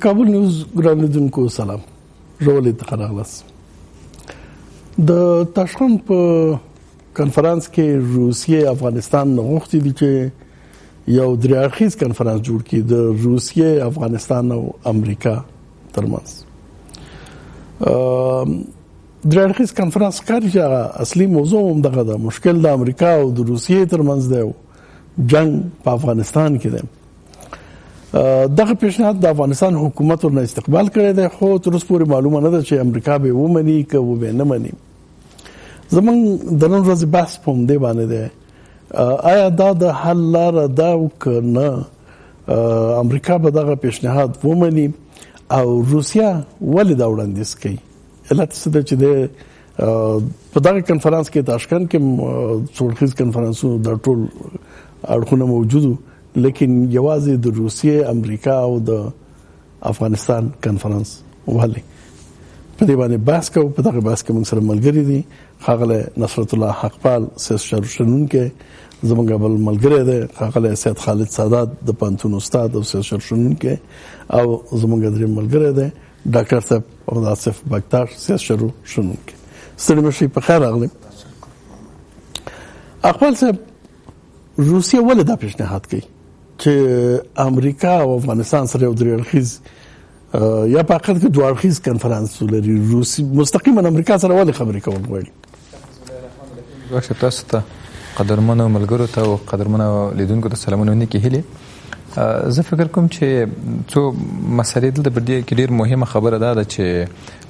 د کابل نیوز ګران لیدونکو سلام، زه ولید څخه راغلاست. د تاشکند په کنفرانس کې روسیې افغانستان نه غوښتي دي چې یو درې اړخیز کنفرانس جوړ کړي د روسیې، افغانستان او امریکا ترمنځ. درې اړخیز کنفرانس ښکاري چې اصلي موضوع هم دغه ده، مشکل د امریکا او د روسیې ترمنځ دی او جنگ په افغانستان کې دی. دغه پیشنهاد د افغانستان حکومت ورنه استقبال کړی دی، خو تر اوسه پورې معلومه نه ده چې امریکا به ومني که به نه مني. زمونږ د نن ورځې بحث په همدې باندې دی، آیا دا د حل لاره ده که نه؟ امریکا به دغه پیشنهاد ومني او روسیا ولې دا وړاندیز کوي؟ علت څه ده چې په دغه کنفرانس کې تاشکند کې څو اړخیز کنفرانسونه د ټول اړخونه موجودو، لیکن یوازې د روسیې، امریکا او د افغانستان کنفرانس ولې؟ په دې باندې بحث کوو. په دغه بحث کې موږ سره ملګري دي ښاغلی نصرت الله حقپال، سیاست شنونکی، زموږ بل ملګری دی ښاغلی سید خالد سادات، د پوهنتون استاد او سیاست شنونکی، او زموږ دریم ملګری دی ډاکټر صاحب محمد آصف بکتار، سیاست شنونکی. ستړي مه شئ، په خیر راغلئ. حقپال صاحب، روسیه ولې دا پیشنهاد کوي چې امریکا او افغانستان سره یو درې اړخیز یا په حقیقت کې دوه اړخیز کنفرانس ولري؟ روسي مستقیما امریکا سره ولې خبرې کول غواړي؟ واښه تاسو ته قدرمنو ملګرو ته او قدرمنو لیدونکو ته سلامونه ونکې هیلې. زه فکر کوم چې څو مسلې دلته په دې کې ډېر مهمه خبره ده چې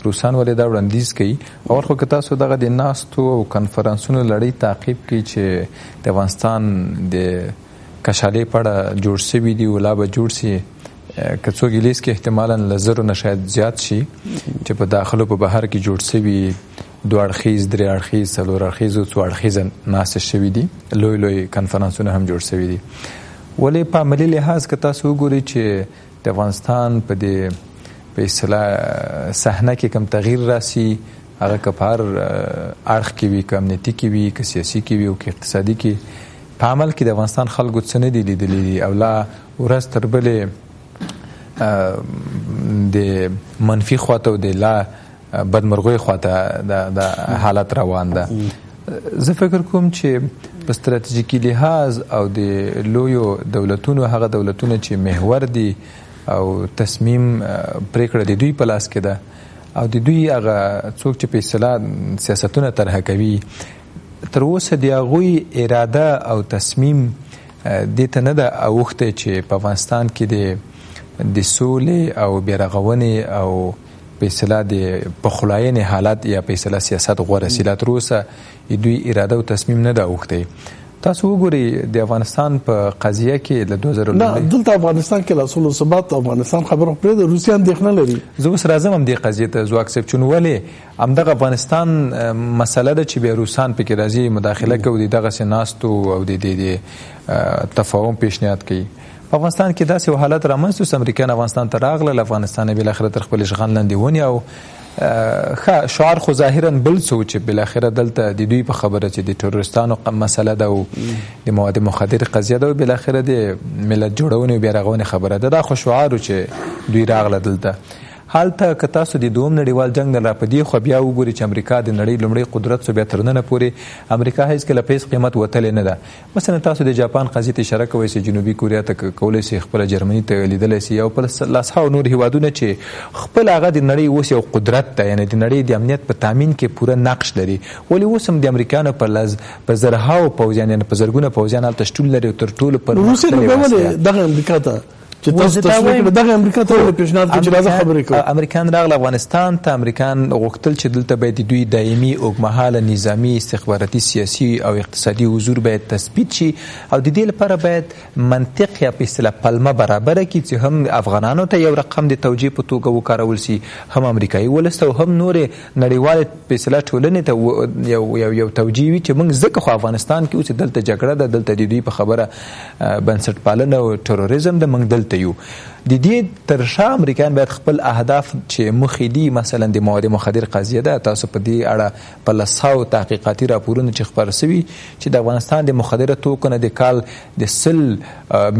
روسان ولې دا وړاندیز کوي. اول خو که تاسو دغه د ناستو او کنفرانسونو لړۍ تعقیب کړئ چې د افغانستان د کشالۍ په اړه جوړ شوي دي او لا به جوړ شي، که څوک یې لیست کې احتمالاً له زرو نه شاید زیات شي چې په داخل او په بهر کې جوړ شوي، دوه اړخیز، درې اړخیز، څلور اړخیز او څو اړخیزه ناستې شوي دي، لوی لوی کنفرانسونه هم جوړ شوي دي. ولې په عملي لحاظ که تاسو وګورئ چې د افغانستان په دې په اصطلاح صحنه کې کوم تغییر راسي، هغه که په هر اړخ کې وي، که امنیتي کې وي، که سیاسي کې وي او که اقتصادي کې، په عمل کې د افغانستان خلکو څه نه دي لیدلي دي او لا ورځ تر بلې د منفي خواته او د لا بدمرغوی خواته د حالت روان ده. زه فکر کوم چې په ستراتیژیکي لحاظ او د لویو دولتونو، هغه دولتونه چې محور دي او تصمیم پریکړه د دوی په لاس کې ده او د دوی هغه څوک چې په اصطلاح سیاستونه طرحه کوي، تر اوسه د هغوی اراده او تصمیم دې ته نه ده اوښتی چې په افغانستان کې د سولې او بیارغونې او په اصطلاح د پخلاینې حالت یا په اصطلاح سیاست غوره سي. لا تر اوسه دوی اراده او تصمیم نه ده اوښتی. تاسو وګورئ د افغانستان په قضیه کې له 2000 نه دلته افغانستان کې له اصول او ثبات افغانستان خبره پرې د روسیې اندېښنه لري. زه اوس راځم هم دې قضیې ته زه اکسپټ چون ولې همدغه افغانستان مسله ده چې بیا روسان پکې راځي مداخله کوي، دغسې ناستو او د تفاهم پیشنهاد کوي. په افغانستان کې داسې حالت رامنځته شو، امریکایان افغانستان ته راغلل، افغانستان بالاخره تر خپل اشغال لاندې ونیو او شعار خو ظاهرا بل څه چې بالاخره دلته د دوی په خبره چې د تروریستانو مسله ده او د مواد مخدر قضیه ده او بالاخره د ملت جوړونې او بیارغونې خبره ده. دا خو شعار چې دوی راغله دلته. هلته که تاسو د دوم نړیوال جنګ نه راپدې خو بیا وګورئ چې امریکا د نړۍ لومړی قدرت شو، بیا تر ننه پورې امریکا هیڅکله په هېڅ قیمت وتلې نه ده. مثلا تاسو د جاپان قضیې ته اشاره کوئ چې جنوبي کوریا ته کولی شي، خپله جرمني ته لیدلی شي او په لسهاو نور هیوادونه چې خپل هغه د نړۍ اوس یو قدرت ده، یعنې د نړۍ د امنیت په تامین کې پوره نقش لري. ولې اوس هم د امریکایانو په زرهاو پوځیان، یعنې په زرګونه پوځیان هلته شتون لري او تر ټولو روسیې دغه امریکا ته چې تاسو دغه امریکا ته پیشنهاد کوي چې راځه خبرې کوو. امریکایان راغله افغانستان ته، امریکایان غوښتل چې دلته باید د دوی دایمي اوږدمهاله نظامي استخباراتي سیاسي او اقتصادي حضور باید تثبیت شي او د دې لپاره باید منطق یا په اصطلاح پلمه برابره کړي چې هم افغانانو ته یو رقم د توجیه په توګه وکارول شي، هم امریکایي ولس ته او هم نورې نړیوالې په اصطلاح ټولنې ته یو توجیه وي چې موږ ځکه خو افغانستان کې اوس دلته جګړه ده، دلته د دوی په خبره بنسټپالنه او تروریزم ده، موږ دلته ته یو د دې تر شا امریکایان باید خپل اهداف چې مخې دي مثلا د مواد مخدر قضیه ده تاسو په دې اړه په لساو تحقیقاتي راپورونه چې خپاره سوي چې د افغانستان د مخدره توکو نه د کال د 100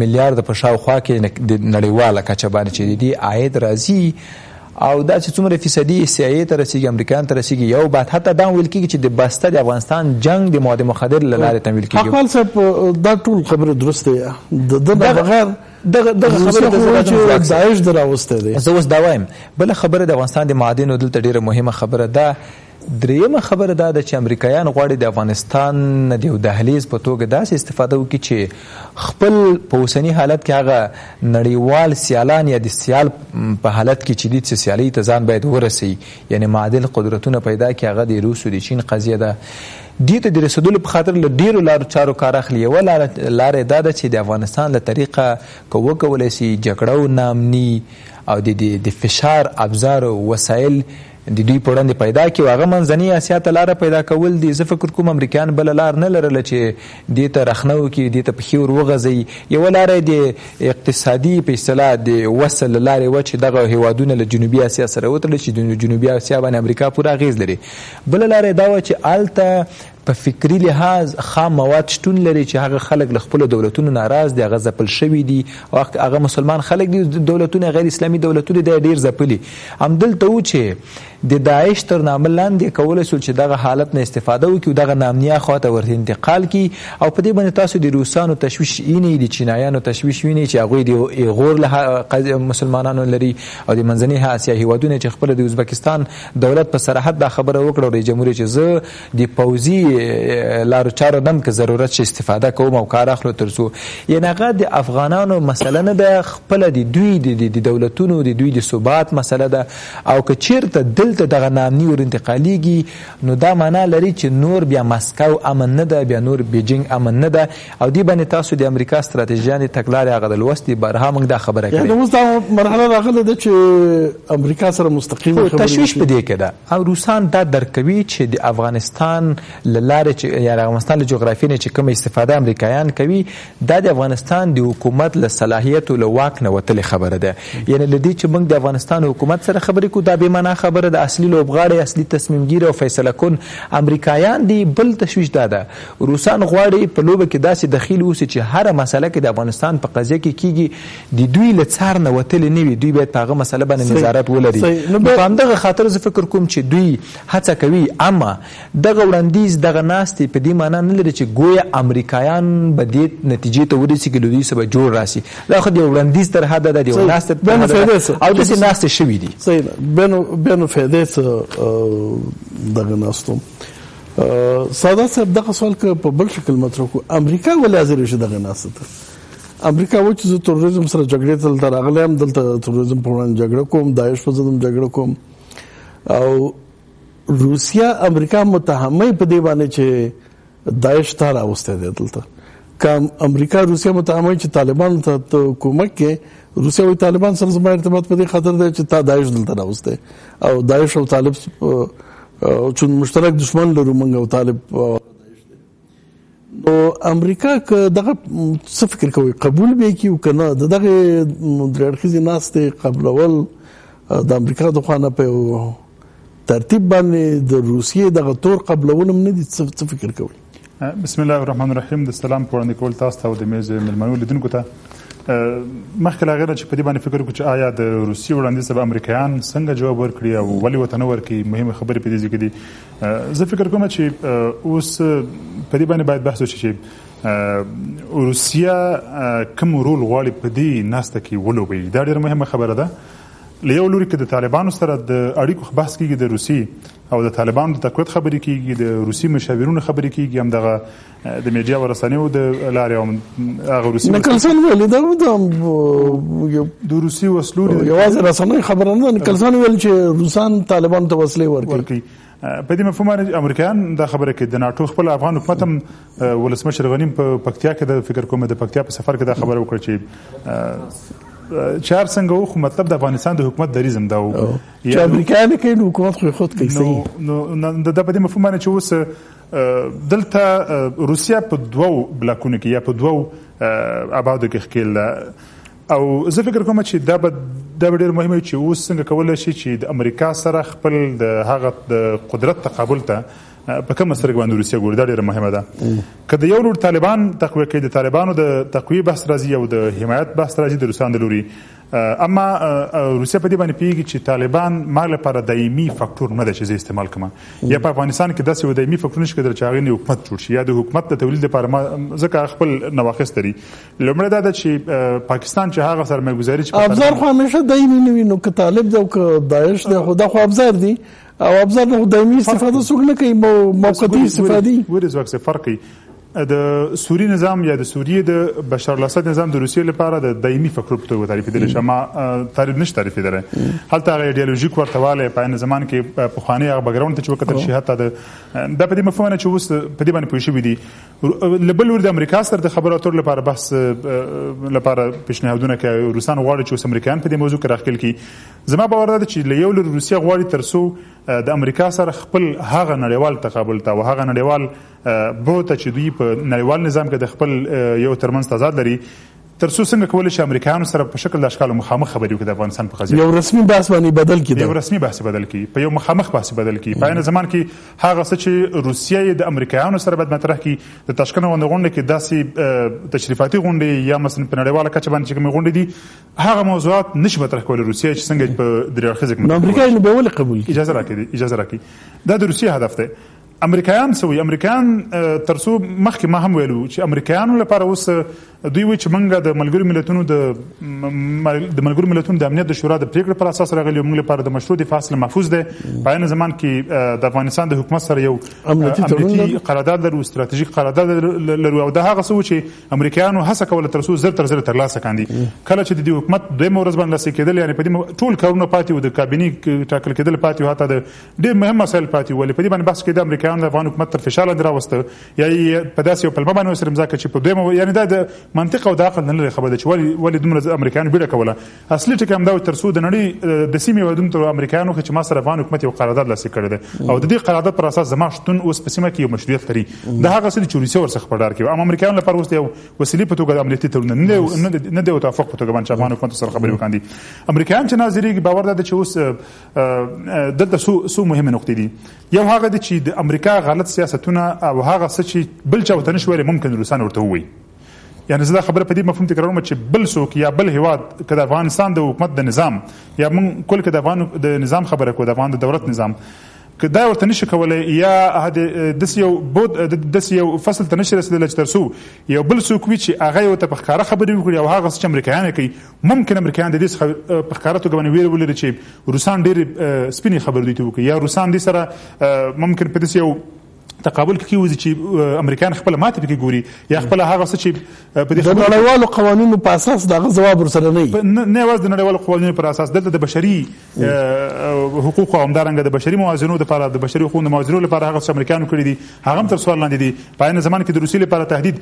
میلیارډ په شاوخوا کې د نړیواله کچه باندې چې د دې عاید راځي او دا چې څومره فیصدي CIA ته رسیږي امریکایان ته رسیږي یو بعد حتی دا ویل کېږي چې د بسته د افغانستان جنگ د مواد مخدر له لارې تمویل کېږي حقپال صاحب دا ټول خبره درسته ده د بغیر دغه خبره د داعش دراوسته ده زه اوس دا وایم بل خبره د افغانستان د معادنو دلته ډیره مهمه خبره ده دریمه خبره دا ده چې امریکایان غواړي د افغانستان د یو دهلیز په توګه داسې استفاده وکړي چې خپل په اوسني حالت کې هغه نړیوال سیالان یا د سیال په حالت کې چې د سیالي ته ځان باید ورسي یعنی معادل قدرتونه پیدا کړي هغه د روس او د چین قضیه ده دې ته د رسیدلو په خاطر له ډیرو لارو چارو کار اخلي یوه لاره دا ده چې د افغانستان له طریقه که وکولی شي جګړه و نامني او د فشار ابزار او وسایل د دوی په وړاندې پیدا کړي او هغه منځنۍ اسیا ته لاره پیدا کول دي زه فکر کوم امریکایان بله لار نه لرله چې دې ته رخنه وکړي دې ته پښې ور وغځوي یوه لاره د اقتصادي په اصطلاح د وصل له لارې وه چې دغه هیوادونه له جنوبي اسیا سره وتړي چې د جنوبي اسیا باندې امریکا پوره اغېز لري بله لاره دا وه چې هلته په فکري لحاظ خام مواد شتون لري چې هغه خلک له خپلو دولتونو ناراض دي هغه ځپل شوي دي او هغه مسلمان خلک دي دولتونه غیر اسلامي دولتونه دی ډېر ځپلي همدلته و چې د داعش تر نامه لاندې کولی شول چې دغه حالت نه استفاده وکړي او دغه نامنیه خواته ورته انتقال کړي او په دې باندې تاسو د روسانو تشویش وینئ د چینایانو تشویش وینئ چې هغوی د ایغور له مسلمانانو لري او د منځنۍ اسیا هیوادونه چې خپله د ازبکستان دولت په صراحت دا خبره وکړه رئیس جمهور چې زه د پوځي لارو چارو نم که ضرورت شي استفاده کوم او کار اخلو ترڅو یعنې هغه د افغانانو مسله نه ده خپله د دوی د دولتونو د دوی د ثبات مسله ده او که چیرته دلته دغه نامني ور انتقالیږي نو دا معنا لري چې نور بیا مسکو امن نه ده بیا نور بیجینګ امن نه ده او دې باندې تاسو د امریکا ستراتیژیانې تګلارې هغه د لوستې بارها موږ دا خبره کړې یعنې اوس دا مرحله راغله ده چې امریکا سره مستقیم تشویش په دې کې ده او روسان دا درک کوي چې د افغانستان له لارې چې یا افغانستان له جغرافیې نه چې کومه استفاده امریکایان کوي دا د افغانستان د حکومت له صلاحیت او له واک نه وتلې خبره ده یعنې له دې چې موږ د افغانستان حکومت سره خبرې کوو دا بې معنا خبره ده اصلي لوبغاړی اصلي تصمیم ګیر او فیصله کن امریکایان دي بل تشویش دا ده روسان غواړي په لوبه کې داسې دخیل اوسي چې هره مسله کې د افغانستان په قضیه کې کیږي د دوی له څار نه وتلې نه وي دوی باید په هغه مسله باندې نظارت ولري په همدغه خاطر زه فکر کوم چې دوی هڅه کوي اما دغه وړاندیز دغه ناستې په دې معنا نه لري چې گویا امریکایان به دې نتیجې ته ورسېږي له دوی سره به جوړ راسي دا خو د یو وړاندیز تر حده ده د یو ناستې تر حده ده او داسې ناستې شوي دي صحیح بیا نو فایدې څه دغه ناستو ساده صاحب دغه سوال که په بل شکل مطرح کړو امریکا ولې حاضر شي دغه ناسته ته امریکا و چې زه تروریزم سره جګړې ته دلته راغلی یم دلته تروریزم په وړاندې جګړه کوم داعش په ضد هم جګړه کوم او روسیا امریکا متهمه په دې باندې چې داعش ته راوستی دی دلته که امریکا روسیا متهمه چې طالبان ته کومک کې روسیا وایي طالبان سره زما ارتباط په دې خاطر دی چې تا داعش دلته راوستی او داعش او طالب چون مشترک دشمن لرو موږ او طالب نو امریکا که دغه څه فکر کوي قبول به کړي او که نه د دغه درې اړخیزې ناستې قبلول د امریکا د خوا نه په ترتیب باندې د روسیې دغه تور قبلول هم نه دي څه فکر کوي بسم الله الرحمن الرحیم د سلام په وړاندې کول تاسو ته او د میز مېلمنو لیدونکو ته مخکې له هغې نه چې په دې باندې فکر وکړو چې آیا د روسیې وړاندیز ته به امریکایان څنګه جواب ورکړي او ولې ورته نه ورکړي مهمې خبرې په دې ځای کې دي زه فکر کوم چې اوس په دې باندې باید بحث وشي چې روسیه کوم رول غواړي په دې ناسته کې ولوبوي دا ډېره مهمه خبره ده له یو لوري کې د طالبانو سره د اړیکو بحث کېږي د روسي او د طالبانو د تقویت خبرې کېږي د روسي مشاورینو خبرې کېږي همدغه د میډیا او رسنیو د لارې هغه روسي نکلسن ویل دا د روسي وسلو یوازې رسنۍ خبره نه نکلسن ویل چې روسان طالبانو ته وسلې ورکوي په دې مفهوم باندې امریکایان دا خبره کوي د ناټو خپل افغان حکومت هم ولسمشر غنیم په پکتیا کې د فکر کوم د پکتیا په سفر کې دا خبره وکړه چې چار څنګه وو خو مطلب د افغانستان د حکومت دریزم دا وو چې امریکایان کې حکومت خو خود کوي نو د په دې مفهوم باندې چې اوس دلته روسیا په دوو بلاکونو کې یا په دوو آبادو کې ښکېل او زه فکر کوم چې دا به ډېر مهمه چې اوس څنګه کولی شي چې د امریکا سره خپل د هغه د قدرت تقابل ته په کومه سترګه باندې روسیه ګوري. دا ډېره مهمه ده. که د یو لور طالبان تقویه کوي، د طالبانو د تقویې بحث راځي او د حمایت بحث راځي د روسانو د لوري، اما روسیه په دې باندې پوهېږي چې طالبان ما لپاره دایمي فاکتور نه ده چې زه استعمال کړم. یا په افغانستان کې داسې یو دایمي فاکتور نشي کېدلی چې هغې نه حکومت جوړ شي یا د حکومت د تولید لپاره ما ځکه خپل نواقص لري. لومړی دا ده چې پاکستان چې هغه سرمایه‌ګذاري چې ابزار خو همیشه دایمي نه وي، نو که طالب دی او که داعش دی خو دا خو ابزار دي او ابزار نه دایمي استفاده څوک نه کوي، موقتي استفادي. ولې ځواک څه فرق کوي؟ د سوري نظام یا د سوریې د بشار الاسد نظام د روسیې لپاره د دایمي فکر په توګه تعریفېدلی شي، اما تعریف نشي تعریفېدلی. هلته هغه ایډیالوژیک ورته والی په عین زمان کې پخواني هغه بګراونډ ته چې وکتل شي، حتی دا په دې مفهوم نه چې اوس په دې باندې پوه شوي دي. له بل لوري د امریکا سره د خبرو اترو لپاره بحث لپاره پیشنهادونه کوي. روسان غواړي چې اوس امریکایان په دې موضوع کې راښکېل کړي. زما باور ده چې له یو لوري روسیه غواړي تر څو د امریکا سره خپل هغه نړیوال تقابل ته او هغه نړیوال بوته چې دوی په نړیوال نظام کې د خپل یو ترمنځ تضاد لري، تر څو څنګه کولی شي امریکایانو سره په شکل د اشکالو مخامخ خبرې وکړي د افغانستان په قضیه. یو رسمي بحث باندې بدل کړي، یو رسمي بحث بدل کړي، په یو مخامخ بحث بدل کړي. په عین زمان کې هغه څه چې روسیه د امریکایانو سره باید مطرح کړي. د تاشکند غونډه کې داسې تشریفاتي غونډې یا مثلا په نړیواله کچه باندې چې کومې غونډې دي هغه موضوعات نشي مطرح کولی روسیه چې څنګه په درې اړخیزه کې. نو امریکا یې به ولې قبول کړي؟ اجازه راکړي. دا د روسیې هدف دی. امریکایان څه وایي؟ امریکایان تر څو مخکې ما هم ویلو چې امریکایانو لپاره اوس دوی وایي چې موږ د ملګرو ملتونو د امنیت د شورا د پریکړې پر اساس راغلي، موږ لپاره د مشروع دفاع اصل محفوظ دی. په عین زمان کې د افغانستان د حکومت سره یو امنیتي قرارداد لرو، ستراتیژیک قرارداد لرو، او دا هغه څه و چې امریکایانو هڅه کوله تر څو زر تر زر ترلاسه کاندي. کله چې د دې حکومت دویمه ورځ باندې لاسلیک کېدل، یعنې په دې ټول کارونه پاتې وو، د کابینې ټاکل کېدل پاتې وو، حتی د ډېر مهم مسایل پاتې وو. ولې په دې باندې بحث کېده امریکایانو د افغان حکومت تر فشار لاندې راوسته یا په داسې یو پلمه باندې ورسره امضا کړه چې په دویمه، یعنې دا د منطق او د عقل نه لري خبره ده چې ولې دومره امریکایانو بیړه کوله. اصلي ټکی همدا و تر څو د نړۍ د سیمې هېوادونو ته امریکایانو چې ما سره افغان حکومت یو قرارداد لاسلیک کړی دی او د دې قرارداد پر اساس زما شتون اوس په سیمه کې یو مشروعیت لري. دا هغه څه دي چې روسیه ورڅخه په ډار کې، اما امریکایانو لپاره اوس یو وسیلې په توګه د امنیتي تړونونه نه دی او توافق په توګه باندې افغان حکومت سره خبرې وکړي. امریکایان چې ناظرېږي باور ده چې اوس دلته څو مهمه نقطې دي. یو هغه دی چې د امریکا غلط سیاستونه او هغه څه چې بل چا ورته نشي ویلی ممکن روسان ورته ووایي. یعنې زه دا خبره په دې مفهوم تکراروم چې بل څوک یا بل هیواد که د افغانستان د حکومت د نظام یا موږ کل که د افغان د نظام خبره کوو، د افغان د دولت نظام، که دا ورته نشي کولی یا داسې یو فصل ته نشي رسېدلی چې تر څو یو بل څوک وي چې هغه یې ورته په ښکاره خبرې وکړي او هغه څه چې امریکایان یې کوي، ممکن امریکایان د دې څخه په ښکاره توګه باندې ویره ولري چې روسان ډېرې سپینې خبرې دوی ته وکړي یا روسان دې سره ممکن په داسې یو تقابل کې کېوځي چې امریکایان خپله ماتې پکې ګوري یا خپله هغه څه چې په د نړیوالو قوانینو په اساس دغه ځواب ورسره نه وي، نه یوازې د نړیوالو قوانینو پر اساس، دلته د بشري حقوقو او همدارنګه د بشري موازنو لپاره د بشري حقوقو د موازنو لپاره هغه څه امریکایانو کړي دي هغه هم تر سوال لاندې دي. په عین زمان کې د روسیې لپاره تهدید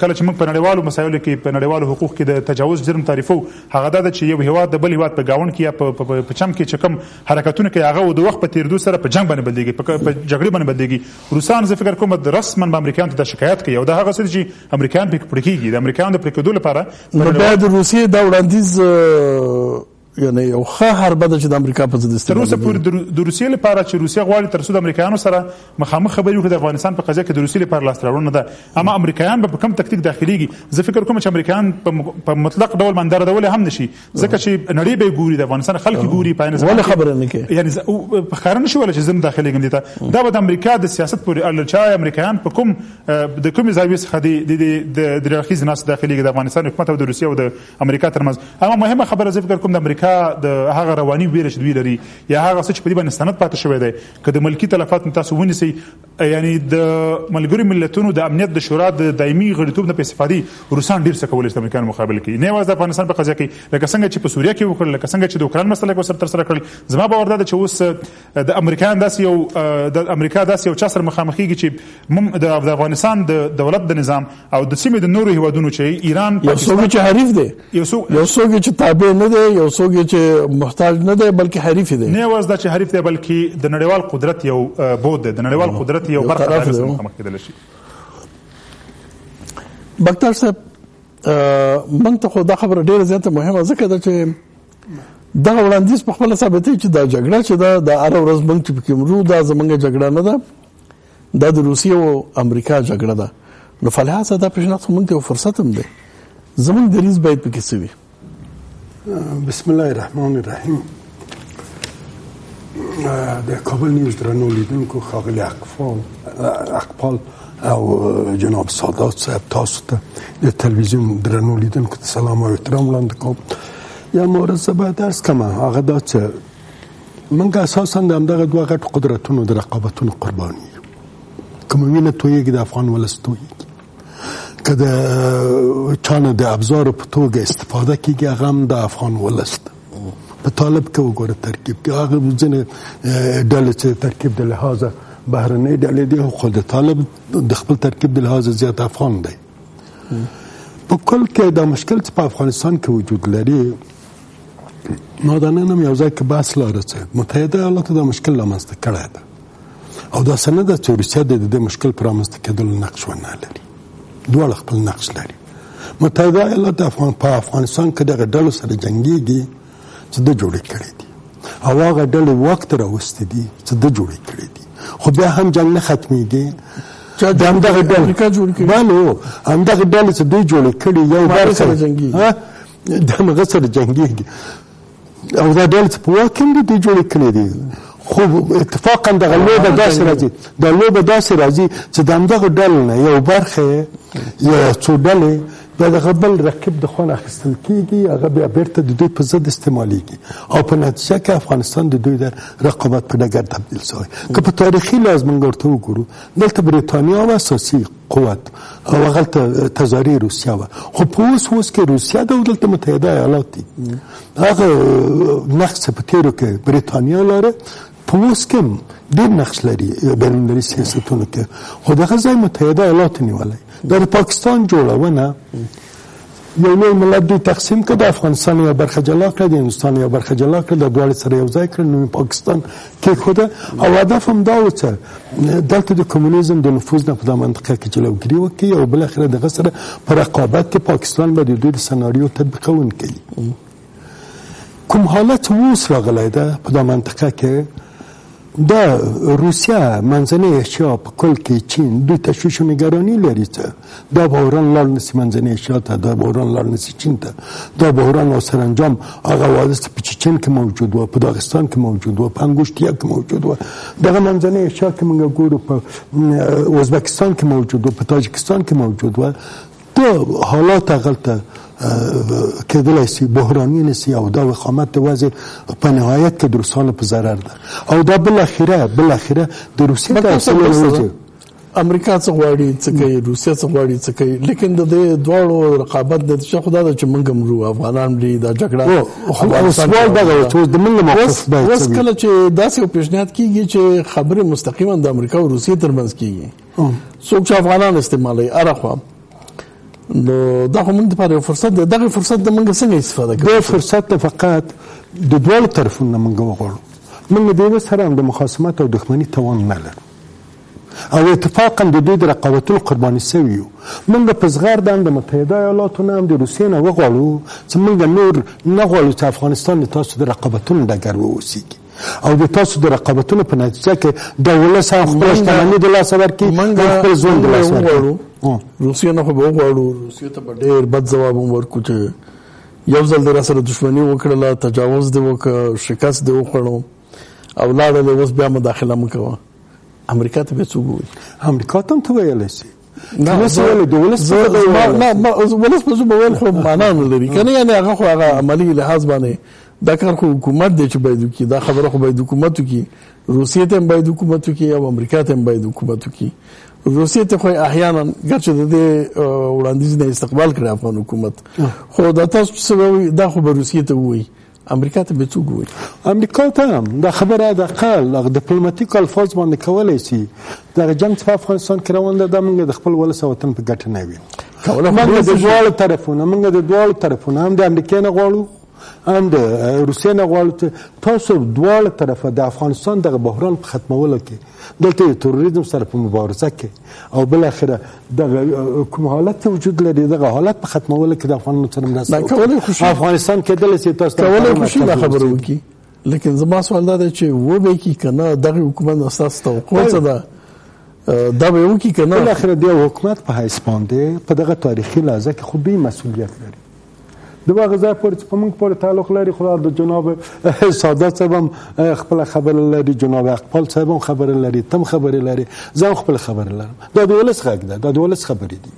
کله چې موږ په نړیوالو مسایلو کې په نړیوالو حقوقو کې د تجاوز جرم تعریفو، هغه دا ده چې یو هیواد د بل هیواد په ګاونډ کې یا په چم کې چې کوم حرکتونه کوي هغه د وخت په تېرېدو سره په جنګ باندې بدلېږي، په جګړې باندې بدلېږي. روسان زه فکر کوم رسما به امریکایانو ته شکایت کوي او دا هغه څه چې امریکایان پکې پړه کېږي. د امریکایانو د پړه کېدو لپاره نو بیا د روسیې دا وړاندیز یعنی یو ښه حربه ده چې د امریکا په ضد استفاده تر اوسه پورې د روسیې لپاره چې روسیه غواړي تر څو د امریکایانو سره مخامخ خبرې وکړي د افغانستان په قضیه کې د روسیې لپاره لاسته راوړنه ده، اما امریکایان به په کوم تکتیک داخليږي. زه فکر کوم چې امریکایان په مطلق ډول باندې ردولې هم نشي، ځکه چې نړۍ به ګوري، د افغانستان خلک ګوري، په عین ولې خبره نه کوي، یعنی په ښکاره نشي ولا چې زه داخليږم دي ته. دا به د امریکا د سیاست پورې اړه چې امریکایان په کوم د کومې زاویې څخه د درخیز ناس داخليږي د افغانستان حکومت او د روسیې او د امریکا ترمنځ. اما مهمه خبره زه فکر کوم د امریکا د هغه رواني ویره چې دوی لري یا هغه څه چې په دې باندې سند پاتې شوی دی، که د ملکي تلفات تاسو ونیسئ، یعنی د ملګرو ملتونو د امنیت د شورا د دایمي غړیتوب نه په استفادې روسان ډېر څه کولی شي د امریکایانو مقابله کوي، نه یوازې د افغانستان په قضیه کې لکه څنګه چې په سوریه کې وکړل، لکه څنګه چې د اوکراین مسله کې ورسره ترسره کړل. زما باور ده چې اوس د امریکایان د امریکا داسې یو چا سره مخامخېږي چې د افغانستان د دولت د نظام او د سیمې د نورو هیوادونو چې ایران یو څوک چې حریف دی، یو څوک چې تابع نه دی، یو څوک چې محتاج نه دی بلکې حریف دی، نه یوازې دا چې حریف دی بلکې د نړیوال قدرت یو بود دی، د نړیوال قدرت یو برخه ده چې مخامخ کېدلی شي. بختیار صاحب موږ ته خو دا خبره ډیره زیاته مهمه ځکه ده چې دغه وړاندیز په خپله ثابتوي چې دا جګړه چې ده د هره ورځ موږ چې پکې مرو دا زموږ جګړه نه ده، دا د روسیې او امریکا جګړه ده. نو فلهذا دا پیشنهاد خو موږ ته یو فرصت هم دی، زموږ دریځ باید پکې څه وي. بسم الله الرحمن الرحیم. د کابل نیوز درنو لیدونکو ښاغلي اقبال او جناب سادات صاحب، تاسو ته د تلویزیون درنو لیدونکو ته سلام او احترام وړاندې کوم. یا مورد زه باید عرض کړم هغه دا چې موږ اساسا د همدغه دوه غټو قدرتونو د رقابتونو قربان یو. که مو وینه تویېږي د افغان ولس تویېږي، که د چا نه د ابزارو په توګه استفاده کېږي هغه هم د افغان ولس ده. په طالب کې وګوره ترکیب کې هغه ځینې ډلې چې ترکیب د لحاظه بهرنۍ ډلې دي، خو د طالب د خپل ترکیب د لحاظه زیات افغان دی. په کل کې دا مشکل چې په افغانستان کې وجود لري، ما دا نن هم یو ځای کې بحث لاره چې متحده ایالاتو دا مشکل رامنځته کړی ده او داسې نه ده چې روسیه د دې مشکل په رامنځته کېدلو نقش ونه لري. دواړه خپل نقش لري. متحده ایالات په افغانستان کې دغه ډلو سره جنګېږي چې ده جوړې کړي دي او هغه ډلې واک ته راوستې دي چې ده جوړې کړي دي، خو بیا هم جنګ نه ختمېږي. د همدغه ډلې همدغه ډلې چې دوی جوړې کړي یو برخه د همغه سره جنګېږي او دا ډلې چې په واک کې دي دوی جوړې کړي دي. خو اتفاقا دغه لوبه داسې راځي چې د همدغه ډلو نه یو برخه یا څو ډلې بیا دغه بل رقیب د خوا نه اخیستل کېږي، هغه بیا بیرته د دوی په ضد استعمالیږي او په نتیجه کې افغانستان د دوی د رقابت په ډګر تبدیل شوی. که په تاریخي لحاظ موږ ورته وګورو، دلته برېټانیا وه اساسي قوت او هغلته تزاري روسیه وه، خو په اوس کې روسیه ده او دلته متحده ایالات دي. هغه نقش په تېرو کې برېټانیا لاره، په اوس کې ډېر نقش لري بین‌المللي سیاستونو کې، خو دغه ځای متحده ایالات نیولی. دا د پاکستان جوړونه یو لوی ملت دوی تقسیم کړ، د افغانستان یو برخه جلا کړه، د هندوستان یو برخه جلا کړه، د دواړو سره یو ځای کړل، نو پاکستان کېښوده او هدف هم دا و چې دلته د کمونیزم د نفوذ نه په دا منطقه کې جلوګیري وکړي او بالاخره دغه سره په رقابت کې پاکستان به د دوی د سناریو تطبیقونکی. کوم حالت اوس راغلی ده په دا منطقه کې، دا روسیه منځنۍ اشیا په کل کې چین دوی تشویش و نگرانی لري چې دا بحران لاړ نشي منځنۍ اشیا ته، دا بحران لاړ نشي چین ته، دا بحران او سرانجام هغه حوادث په چچن کې موجود و، په داغستان کې موجود و، په انګوشتیا کې موجود و، دغه منځنۍ اشیا کې موږ ګورو په ازبکستان کې موجود و، په تاجکستان کې موجود و. دا حالات هغلته کېدلی شي بحراني نه شي او دا وخامت د وضع په نهایت کې د روسانو په ضرر ده او دا بالاخره د روسیې د امریکا څه غواړي څه کوي، روسیه څه غواړي څه کوي، لیکن د دې دواړو رقابت نتیجه خو دا ده چې موږ مرو افغانان لري دا جګړه. سوال دا دی چې د موږ موقف باید اوس کله چې داسې یو پیشنهاد کېږي چې خبرې مستقیما د امریکا او روسیې ترمنځ کېږي، څوک چې افغانان استعمالوي هره خوا، نو دا خو موږ دپاره یو فرصت دی. دغه فرصت د موږ څنګه استفاده کوو؟ دا فرصت ته فقط د دواړو طرفونو نه موږ وغواړو. موږ د یوه سره هم د مخاصمت او دښمني توان نه لرو او اتفاقا د دوی د رقابتونو قرباني شوي یو. موږ په زغرده هم د متحده ایالاتو نه هم د روسیې نه وغواړو چې موږ نور نه غواړو چې افغانستان د تاسو د رقابتونو ډګر واوسېږي او د تاسو د رقابتونو په نتیجه کې د ولس هم خپله شتمني د لاسه ورکړي او خپل ژوند د لاسه ورکړي. روسیه نه خو به وغواړو، روسیې ته به ډېر بد ځواب هم ورکړو چې یو ځل دې راسره دښمني وکړله، تجاوز دې وکړه، شکست دې وخوړو او لاړلې، اوس بیا مداخله مه کوه. امریکا ته به څوک ووایي؟ امریکا ته هم ته ویلی شي. ولس په زه به ویل خو معنا نه لري که نه، یعنې هغه خو هغه عملي لحاظ باندې دا کار خو حکومت دی چې باید وکړي، دا خبره خو باید حکومت وکړي، روسیې ته هم باید حکومت وکړي او امریکا ته هم باید حکومت وکړي. روسیې ته خو احیانا ګرچې د دې وړاندیز نه استقبال کړی افغان حکومت، خو دا تاسو څه وایي دا خو به روسیې ته ووایي، امریکا ته به څوک ووایي؟ امریکا ته هم دا خبره د اقل ډیپلوماتیک الفاظ باندې کولی شي. دغه جنګ چې په افغانستان کې روان ده دا موږ د خپل ولس او وطن په ګټه نه وي. موږ د دواړو طرفونه هم د امریکا نه غواړو هم د روسیې نه غواړو چې تاسو دواړه طرفه د افغانستان دغه بحران په ختمولو کې دلته د تروریزم سره په مبارزه کې او بالاخره دغه کوم حالت وجود لري دغه حالت په ختمولو کې د افغانانو سره مرسته افغانستان کېدلی شي تاسو کولای شي دا خبره وکړي لیکن زما سوال دا دی چې و به کې کنه دغه حکومت اساس توقع څه ده دا به وکړي کنه بالاخره د حکومت په حیث باندې په دغه تاریخي لحظه کې خو دوی مسؤلیت لري د هغه ځای پورې چې په موږ پورې تعلق لري خو د جناب سادات صاحب هم خپله خبره لري جناب اقبال صاحب هم خبره لري تم خبرې لري زه هم خپله خبره لرم دا د ولس غږ ده دا د ولس خبرې دي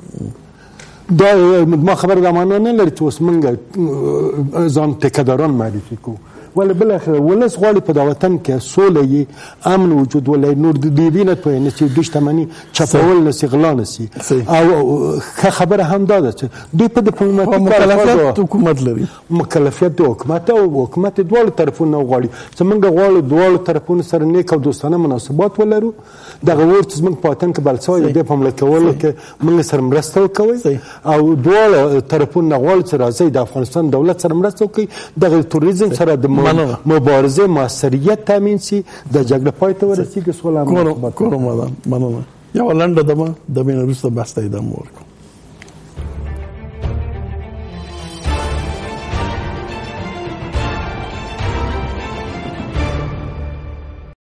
دا ما خبره دا معنا نه لري چې اوس موږ ځان ټیکهداران معرفي کوو ولې بالاخره ولس غواړي په دا وطن کې سوله یي امن وجود ولري نور د دې نه پوهې نه چې دوی شتمني چپول نه شي غلا نه شي او خبره هم دا ده چې دوی په ډیپلوماټیک مکلفیت حکومت لري مکلفیت د حکومت او حکومت دواړو طرفونو غواړي چې موږ غواړو دواړو طرفونو سره نیک او دوستانه مناسبات ولرو دغه ور چې موږ په وطن کې بل څه د حمله کولو کې موږ سره مرسته وکوي او دواړو طرفونو غواړي چې راځي د افغانستان دولت سره مرسته وکړي د تروریزم سره د مبارزه موثریت تامین شي د جګړې پای ته ورسیږي سوله کوم مننه یو لنډه دمه د مینه وروسته بحث ته ادامه ورکړو